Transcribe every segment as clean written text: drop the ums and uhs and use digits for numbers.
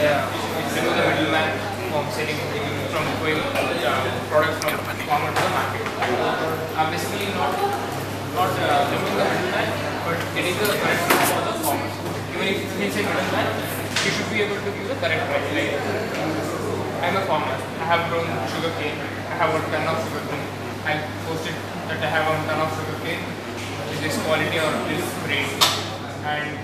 remove the middleman from selling, from going products from farmer to the market. Basically not removing the middleman, but getting the correct price for the farmers. Even if he is a middleman, he should be able to give the correct price. Like, I am a farmer. I have grown sugar cane. I have a ton of sugar cane. I posted that I have a ton of sugar cane with this quality or this grade. And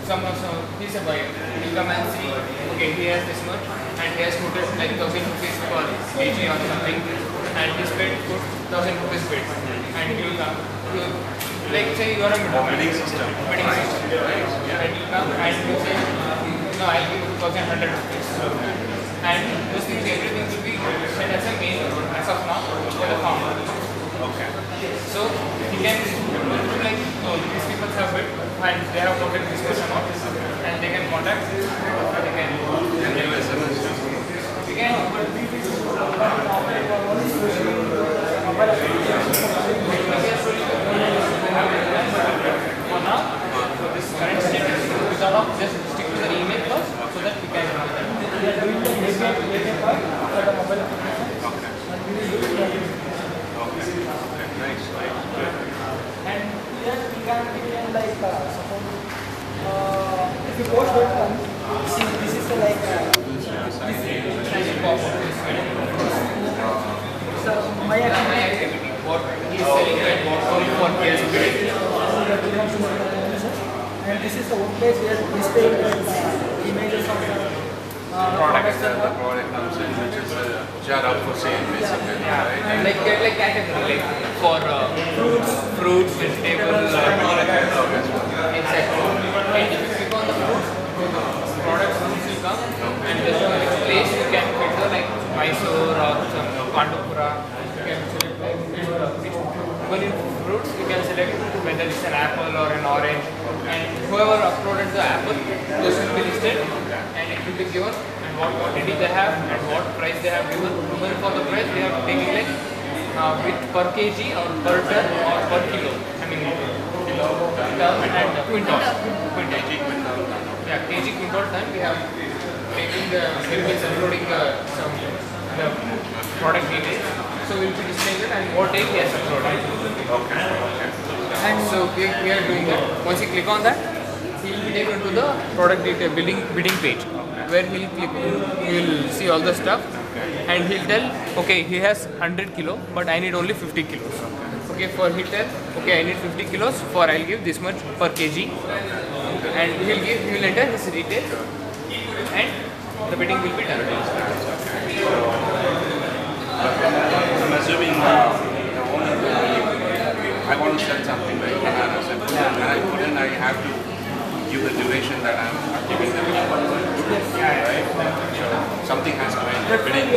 he's a buyer. He'll come and see, okay, he has this much and he has quoted like 1,000 rupees per kg or something, and he's paid 1,000 rupees paid. And he will come, like say you are a bidding system. And he'll come and he'll say, no, I'll give you 1,100 rupees. And those things, everything will be set as a main as of now for the farmer. Okay. So he can do like, these people have bid and they have quoted this much amount, and they can contact, they can do SMS. We can for now, for this current status, we cannot just stick to the email first so that we can do that. We are doing the API part for the mobile application. Okay. Nice. And here we can like suppose if you post one, this is the like so my activity What he is selling and what he has paid. and this is the one place where display images of the Products that the product comes in, which is which are up for sale basically, right? Like category, like for fruits, vegetables, etc. And if you click on the fruits will come, and this which place you can filter like Mysore or some Pandupura. You can select like even in fruits you can select whether it's an apple or an orange, and whoever uploaded the apple, those will be listed and it will be given and what quantity they have and what price they have given. Even for the price they have taken like with per kg or per ton or per kilo. I mean kilo, ton and quintal. Yeah, kg, quintal, ton. We have taken the uploading some the product details. So we will be displaying it and what date he has uploaded. Okay. And so we are doing that. Once you click on that, he will be taken to the product detail bidding page, where he will see all the stuff, and he'll tell, okay, he has 100 kilo, but I need only 50 kilos. Okay, for he'll tell, okay, I need 50 kilos, for I'll give this much per kg, and he'll enter his details, and the bidding will be done. I'm assuming the owner I want to sell something like bananas and then I have to give the duration that I'm giving them. Right? So something has to end. Bidding.